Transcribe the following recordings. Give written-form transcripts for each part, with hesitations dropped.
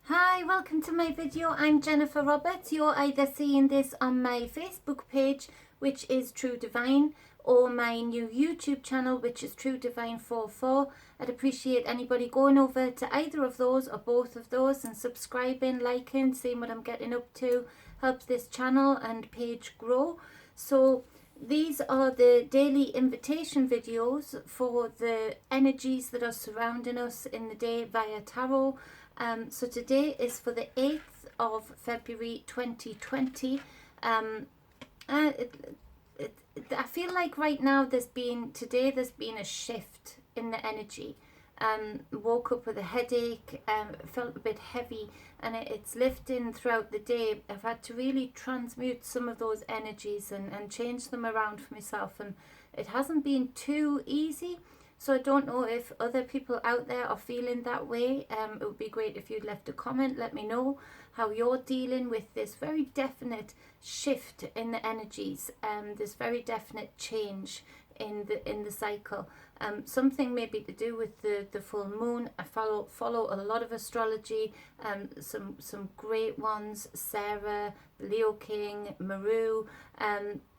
Hi, welcome to my video. I'm Jennifer Roberts. You're either seeing this on my Facebook page, which is True Divine, or my new YouTube channel, which is True Divine 44. I'd appreciate anybody going over to either of those or both of those and subscribing, liking, seeing what I'm getting up to. Helps this channel and page grow. So these are the daily invitation videos for the energies that are surrounding us in the day via tarot. So today is for the 8th of February 2020. I feel like right now there's been a shift in the energy. Woke up with a headache, felt a bit heavy, and it's lifting throughout the day. I've had to really transmute some of those energies and change them around for myself, and it hasn't been too easy. So I don't know if other people out there are feeling that way. It would be great if you'd left a comment. Let me know how you're dealing with this very definite shift in the energies, this very definite change in the cycle. Something maybe to do with the full moon. I follow a lot of astrology, some great ones, Sarah, Leo King, Maru,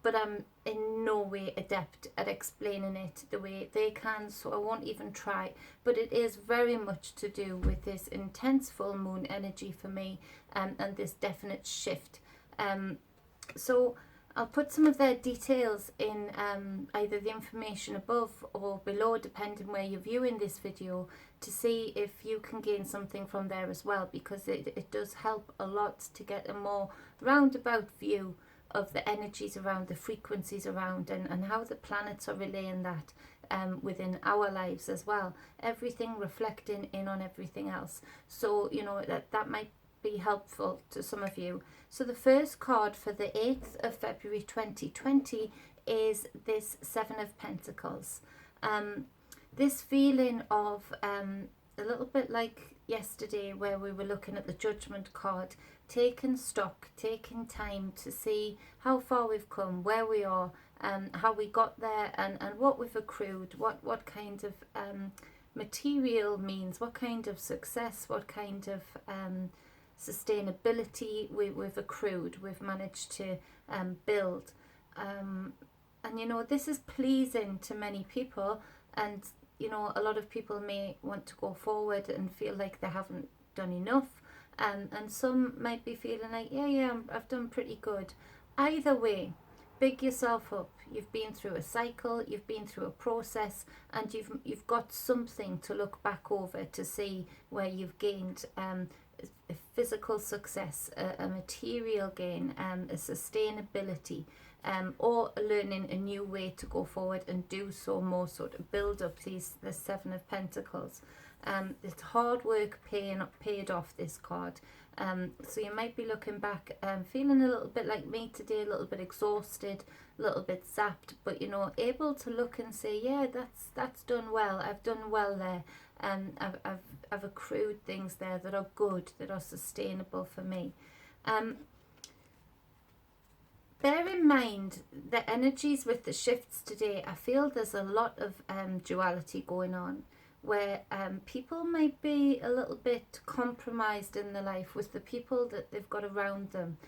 but I'm in no way adept at explaining it the way they can, so I won't even try. But it is very much to do with this intense full moon energy for me, and this definite shift. So I'll put some of their details in either the information above or below, depending where you're viewing this video, to see if you can gain something from there as well, because it does help a lot to get a more roundabout view of the energies around, the frequencies around, and how the planets are relaying that within our lives as well. Everything reflecting in on everything else. So, you know, that might be helpful to some of you. So the first card for the 8th of February 2020 is this Seven of Pentacles. This feeling of a little bit like yesterday where we were looking at the Judgment card, taking stock, taking time to see how far we've come, where we are, how we got there, and what we've accrued, what kind of material means, what kind of success, what kind of sustainability we've accrued, we've managed to build. And you know, this is pleasing to many people, and you know, a lot of people may want to go forward and feel like they haven't done enough, and some might be feeling like, yeah, I've done pretty good. Either way, big yourself up. You've been through a cycle, you've been through a process, and you've got something to look back over to see where you've gained a physical success, a material gain, a sustainability, or learning a new way to go forward and do so more, sort of build up the Seven of Pentacles. It's hard work paid off, this card. So you might be looking back feeling a little bit like me today, a little bit exhausted, a little bit zapped, but you know, able to look and say, yeah, that's done well. I've done well there. I've accrued things there that are good, that are sustainable for me. Bear in mind the energies with the shifts today. I feel there's a lot of duality going on, where people might be a little bit compromised in their life with the people that they've got around them.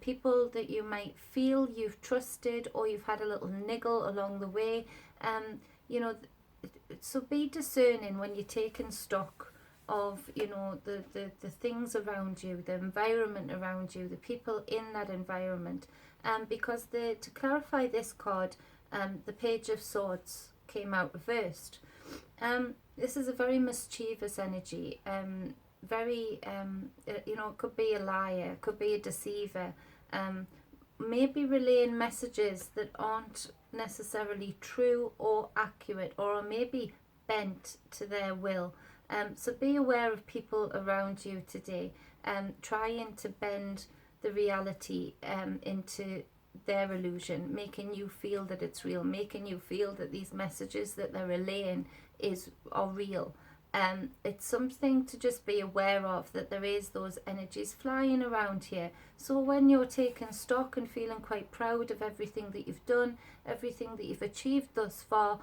People that you might feel you've trusted, or you've had a little niggle along the way. You know, so be discerning when you're taking stock of, you know, the things around you, the environment around you, the people in that environment. Because to clarify this card, the Page of Swords came out reversed. This is a very mischievous energy. Very, you know, it could be a liar, it could be a deceiver, maybe relaying messages that aren't necessarily true or accurate, or are maybe bent to their will. So be aware of people around you today, trying to bend the reality into their illusion, making you feel that it's real, making you feel that these messages that they're relaying are real. It's something to just be aware of, that there is those energies flying around here. So when you're taking stock and feeling quite proud of everything that you've done, everything that you've achieved thus far,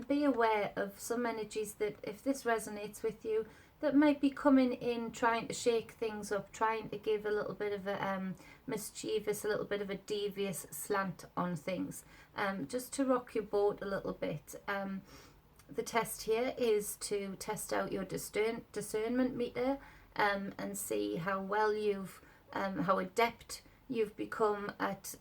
be aware of some energies that, if this resonates with you, that might be coming in, trying to shake things up, trying to give a little bit of a mischievous, a little bit of a devious slant on things, just to rock your boat a little bit. The test here is to test out your discernment meter, and see how well how adept you've become at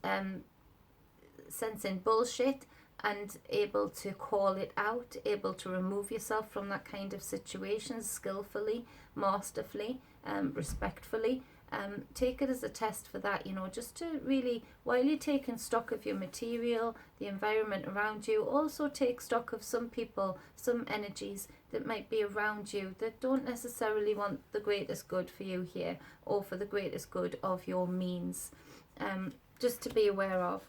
sensing bullshit and able to call it out, able to remove yourself from that kind of situation skillfully, masterfully, respectfully. Take it as a test for that, just to really, while you're taking stock of your material, the environment around you, also take stock of some people, some energies that might be around you that don't necessarily want the greatest good for you here, or for the greatest good of your means, just to be aware of.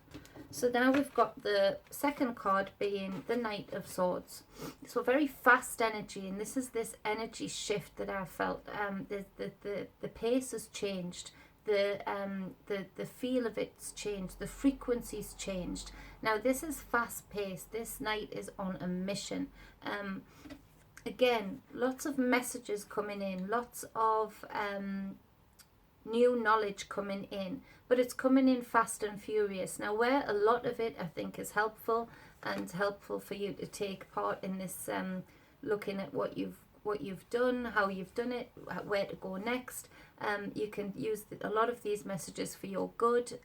So now we've got the second card being the Knight of Swords. So very fast energy, and this is this energy shift that I felt. The pace has changed. The feel of it's changed. The frequency's changed. Now this is fast paced. This knight is on a mission. Again, lots of messages coming in. Lots of new knowledge coming in, but it's coming in fast and furious. Now, where a lot of it I think is helpful, and helpful for you to take part in this, looking at what you've done, how you've done it, where to go next. You can use a lot of these messages for your good.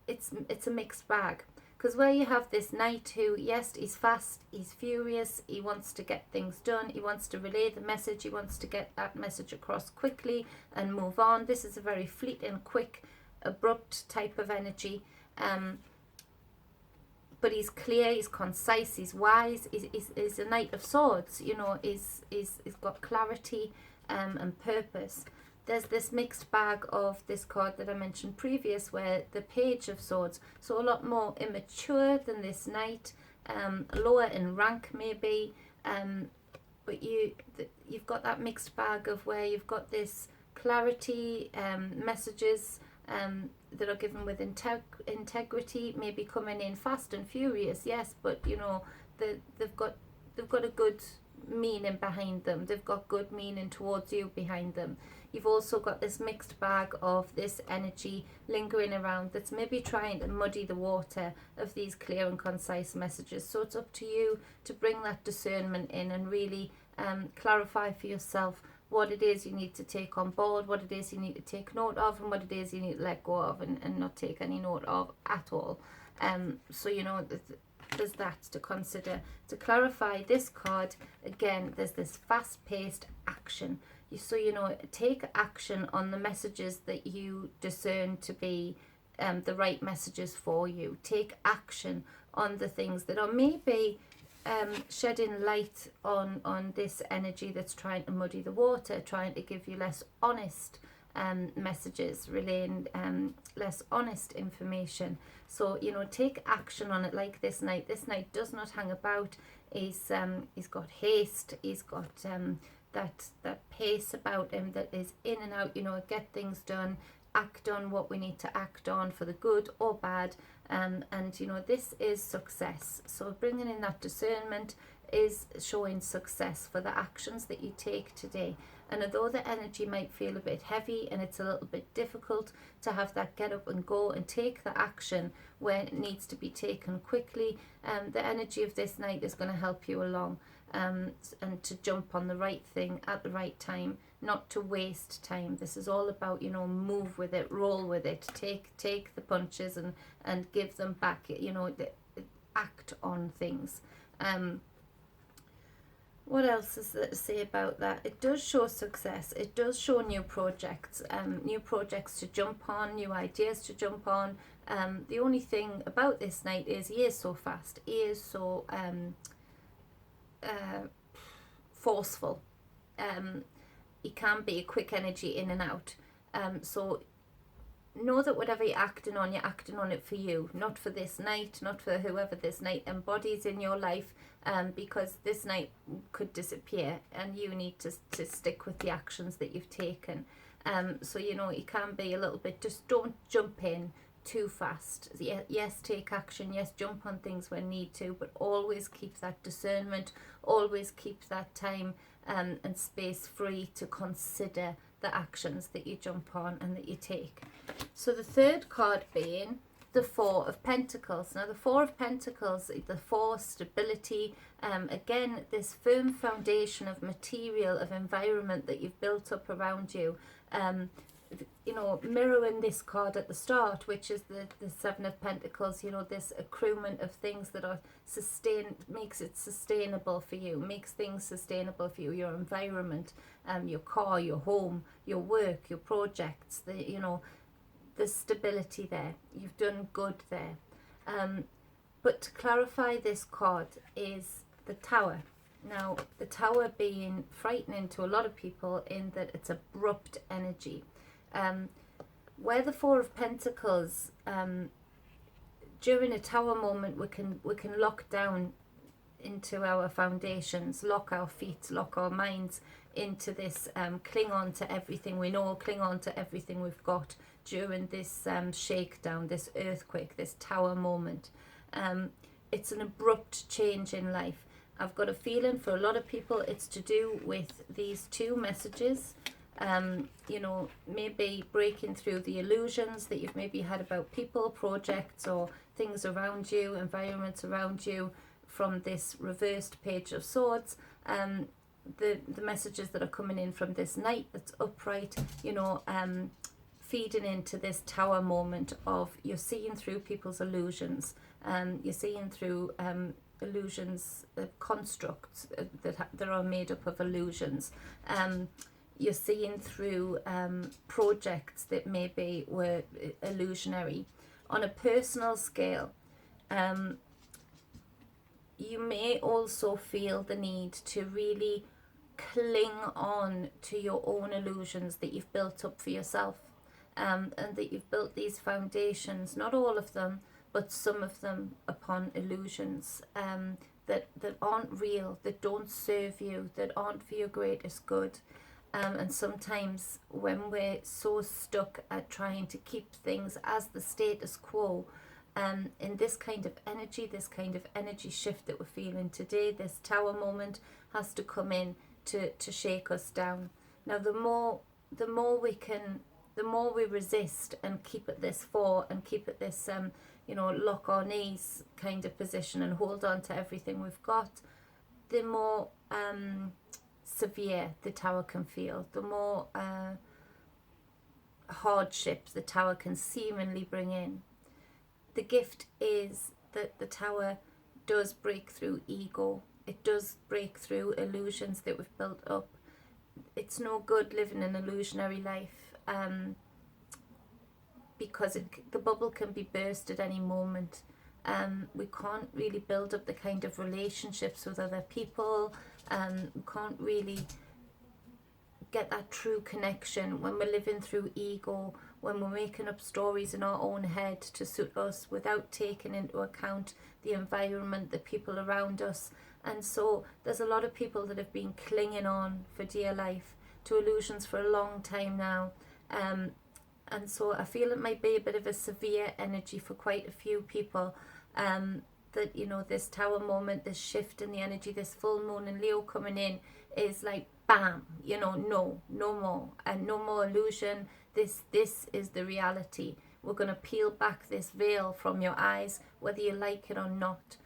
It's a mixed bag. Because where you have this knight who, yes, he's fast, he's furious, he wants to get things done, he wants to relay the message, he wants to get that message across quickly and move on. This is a very fleeting, quick, abrupt type of energy. But he's clear, he's concise, he's wise, he's a Knight of Swords, he's got clarity and purpose. There's this mixed bag of this card that I mentioned previous, where the Page of Swords, so a lot more immature than this knight, lower in rank maybe, but you've got that mixed bag of where you've got this clarity, messages that are given with integrity, maybe coming in fast and furious, yes, but they've got a good meaning behind them. They've got good meaning towards you behind them. You've also got this mixed bag of this energy lingering around that's maybe trying to muddy the water of these clear and concise messages. So it's up to you to bring that discernment in and really clarify for yourself what it is you need to take on board, what it is you need to take note of, and what it is you need to let go of and not take any note of at all. So there's that to consider. To clarify this card, again, there's this fast-paced action. So, take action on the messages that you discern to be the right messages for you. Take action on the things that are maybe shedding light on this energy that's trying to muddy the water, trying to give you less honest messages, relaying less honest information. So, take action on it like this knight. This knight does not hang about. He's got haste. He's got that pace about him that is in and out, get things done, act on what we need to act on for the good or bad. And this is success. So bringing in that discernment is showing success for the actions that you take today. And although the energy might feel a bit heavy and it's a little bit difficult to have that get up and go and take the action when it needs to be taken quickly, the energy of this night is going to help you along, and to jump on the right thing at the right time, not to waste time. This is all about, move with it, roll with it, take the punches and give them back, act on things. What else is there to say about that? It does show success. It does show new projects to jump on, new ideas to jump on. The only thing about this knight is he is so fast. He is so forceful. He can be a quick energy in and out. So know that whatever you're acting on it for you, not for this knight, not for whoever this knight embodies in your life, because this knight could disappear and you need to stick with the actions that you've taken. So you can be a little bit, just don't jump in too fast. Yes, take action, yes, jump on things when need to, but always keep that discernment, always keep that time and space free to consider the actions that you jump on and that you take. So the third card being the Four of Pentacles. Now the Four of Pentacles, the four, stability, again, this firm foundation of material, of environment that you've built up around you, you know, mirroring this card at the start, which is the Seven of Pentacles, you know, this accruement of things that are makes it sustainable for you, makes things sustainable for you, your environment, your car, your home, your work, your projects, you know, the stability there. You've done good there. But to clarify this card is the Tower. Now, the Tower being frightening to a lot of people in that it's abrupt energy. Where the Four of Pentacles, during a Tower moment, we can lock down into our foundations, lock our feet, lock our minds into this, cling on to everything we know, cling on to everything we've got during this shakedown, this earthquake, this Tower moment. It's an abrupt change in life. I've got a feeling for a lot of people it's to do with these two messages. You know, maybe breaking through the illusions that you've maybe had about people, projects, or things around you, environments around you, from this reversed Page of Swords. The messages that are coming in from this Knight that's upright, you know, feeding into this Tower moment of you're seeing through people's illusions, you're seeing through illusions, constructs that are made up of illusions. You're seeing through projects that maybe were illusionary. On a personal scale, you may also feel the need to really cling on to your own illusions that you've built up for yourself, and that you've built these foundations, not all of them, but some of them, upon illusions that aren't real, that don't serve you, that aren't for your greatest good. And sometimes when we're so stuck at trying to keep things as the status quo, in this kind of energy shift that we're feeling today, this Tower moment has to come in to shake us down. Now the more we resist and keep at this four, and keep at this you know, lock our knees kind of position and hold on to everything we've got, the more severe the Tower can feel, the more hardship the Tower can seemingly bring in. The gift is that the Tower does break through ego. It does break through illusions that we've built up. It's no good living an illusionary life, because the bubble can be burst at any moment. We can't really build up the kind of relationships with other people. We can't really get that true connection when we're living through ego, when we're making up stories in our own head to suit us without taking into account the environment, the people around us. And so there's a lot of people that have been clinging on for dear life to illusions for a long time now. And so I feel it might be a bit of a severe energy for quite a few people, that, you know, this Tower moment, this shift in the energy, this full moon in Leo coming in is like, bam, you know, no more, and no more illusion. This is the reality. We're going to peel back this veil from your eyes, whether you like it or not.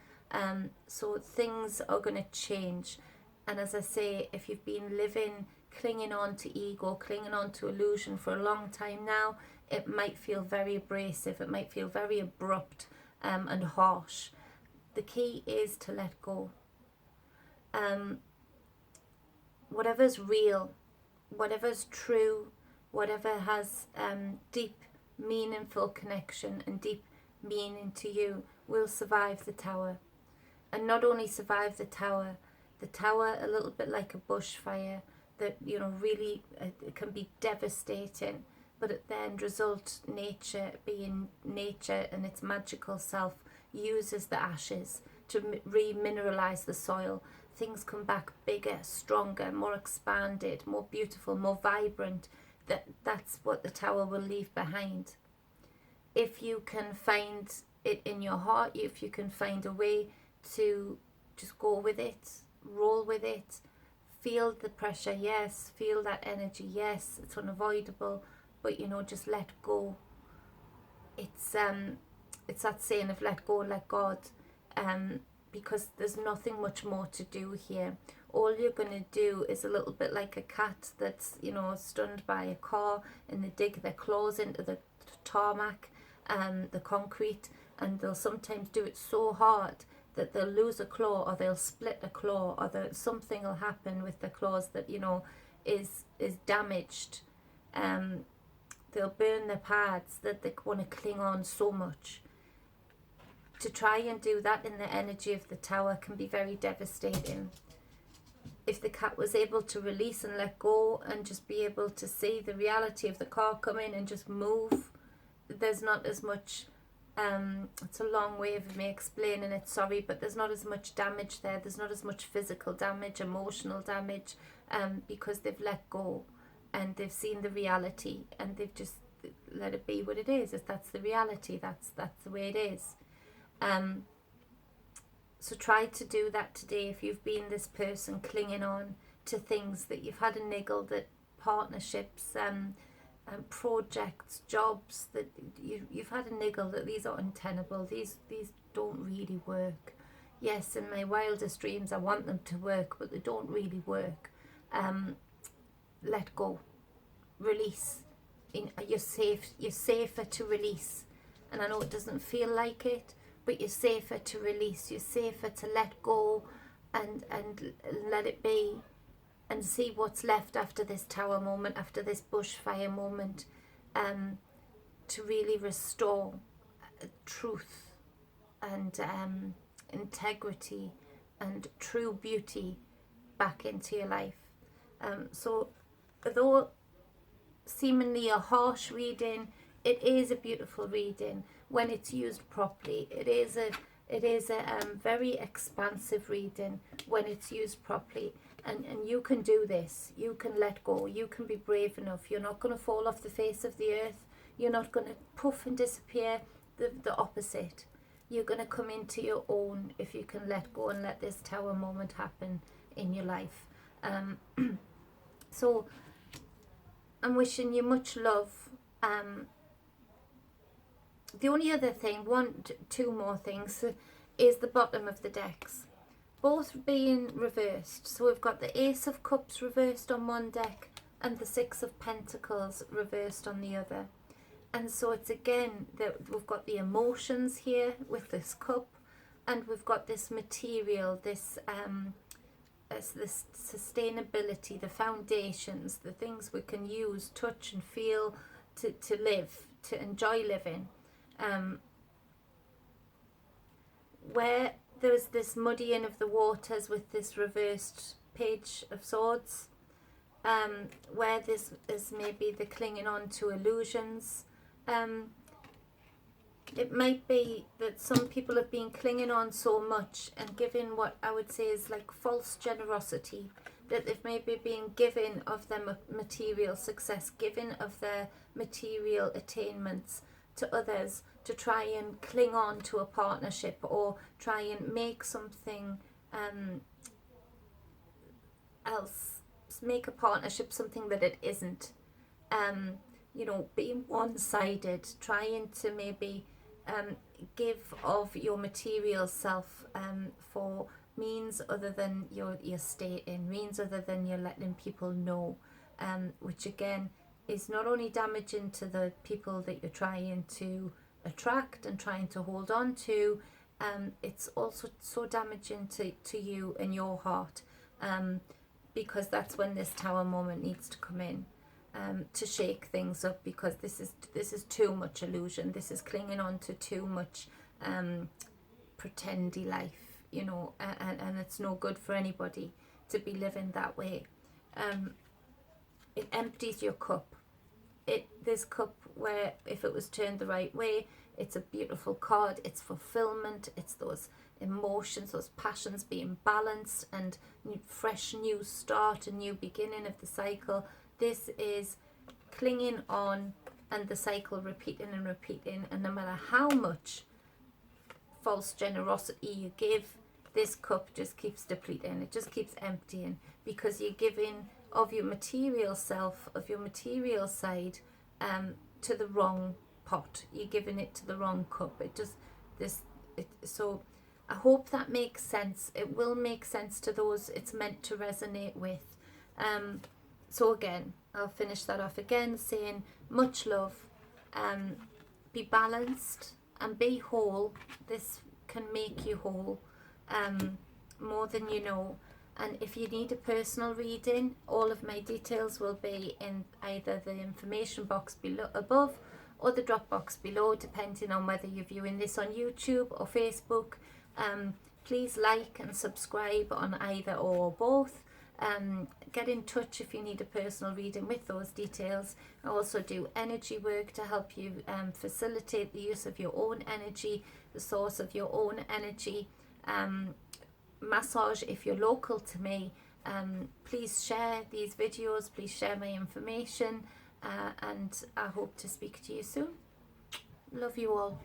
So things are going to change. And as I say, if you've been living clinging on to ego, clinging on to illusion for a long time now, it might feel very abrasive, it might feel very abrupt and harsh. The key is to let go. Whatever's real, whatever's true, whatever has deep, meaningful connection and deep meaning to you will survive the Tower. And not only survive the Tower a little bit like a bushfire that, you know, really it can be devastating, but at the end result, nature, being nature and its magical self, uses the ashes to re-mineralize the soil. Things come back bigger, stronger, more expanded, more beautiful, more vibrant. That's what the Tower will leave behind. If you can find it in your heart, if you can find a way to just go with it, roll with it, feel the pressure, yes, feel that energy, yes, it's unavoidable, but you know, just let go. It's that saying of let go, let God, because there's nothing much more to do here. All you're going to do is a little bit like a cat that's, you know, stunned by a car, and they dig their claws into the tarmac, the concrete, and they'll sometimes do it so hard that they'll lose a claw, or they'll split a claw, or something will happen with the claws that, you know, is damaged. They'll burn their pads, that they want to cling on so much. To try and do that in the energy of the tower can be very devastating. If the cat was able to release and let go and just be able to see the reality of the car come in and just move, there's not as much, it's a long way of me explaining it, sorry, but there's not as much damage there. There's not as much physical damage, emotional damage, because they've let go and they've seen the reality, and they've just let it be what it is. If that's the reality, that's the way it is. So try to do that today. If you've been this person clinging on to things that you've had a niggle, that partnerships, projects, jobs, that you've had a niggle, that these are untenable, these don't really work. Yes, in my wildest dreams I want them to work, but they don't really work. Let go, release. You're safer to release, and I know it doesn't feel like it, but you're safer to release. You're safer to let go and let it be, and see what's left after this tower moment, after this bushfire moment, to really restore truth and integrity and true beauty back into your life. So though seemingly a harsh reading, it is a beautiful reading when it's used properly. It is a very expansive reading when it's used properly, and you can do this. You can let go. You can be brave enough. You're not going to fall off the face of the earth. You're not going to poof and disappear. The opposite. You're going to come into your own if you can let go and let this tower moment happen in your life. So I'm wishing you much love. The only other thing, two more things, is the bottom of the decks, both being reversed. So we've got the Ace of Cups reversed on one deck and the Six of Pentacles reversed on the other. And so it's again that we've got the emotions here with this cup, and we've got this material, this sustainability, the foundations, the things we can use, touch and feel to live, to enjoy living. Where there's this muddying of the waters with this reversed Page of Swords, where this is maybe the clinging on to illusions. It might be that some people have been clinging on so much and giving what I would say is like false generosity, that they've maybe been giving of their material success, giving of their material attainments to others to try and cling on to a partnership, or try and make something else, make a partnership something that it isn't. You know, being one-sided, trying to maybe give of your material self for means other than your stating, means other than you're letting people know, which again is not only damaging to the people that you're trying to attract and trying to hold on to, it's also so damaging to you and your heart, because that's when this tower moment needs to come in. To shake things up, because this is too much illusion. This is clinging on to too much pretendy life, you know, and it's no good for anybody to be living that way. It empties your cup. This cup, where if it was turned the right way, it's a beautiful card. It's fulfillment. It's those emotions, those passions being balanced, and fresh new start, a new beginning of the cycle. This is clinging on and the cycle repeating and repeating, and no matter how much false generosity you give, this cup just keeps depleting, it just keeps emptying, because you're giving of your material self, of your material side, to the wrong pot. You're giving it to the wrong cup. So I hope that makes sense. It will make sense to those it's meant to resonate with. So again, I'll finish that off again saying much love, be balanced and be whole. This can make you whole, more than you know. And if you need a personal reading, all of my details will be in either the information box below above or the drop box below, depending on whether you're viewing this on YouTube or Facebook. Please like and subscribe on either or both. Get in touch if you need a personal reading with those details. I also do energy work to help you facilitate the use of your own energy, the source of your own energy. Massage if you're local to me. Please share these videos, please share my information, and I hope to speak to you soon. Love you all.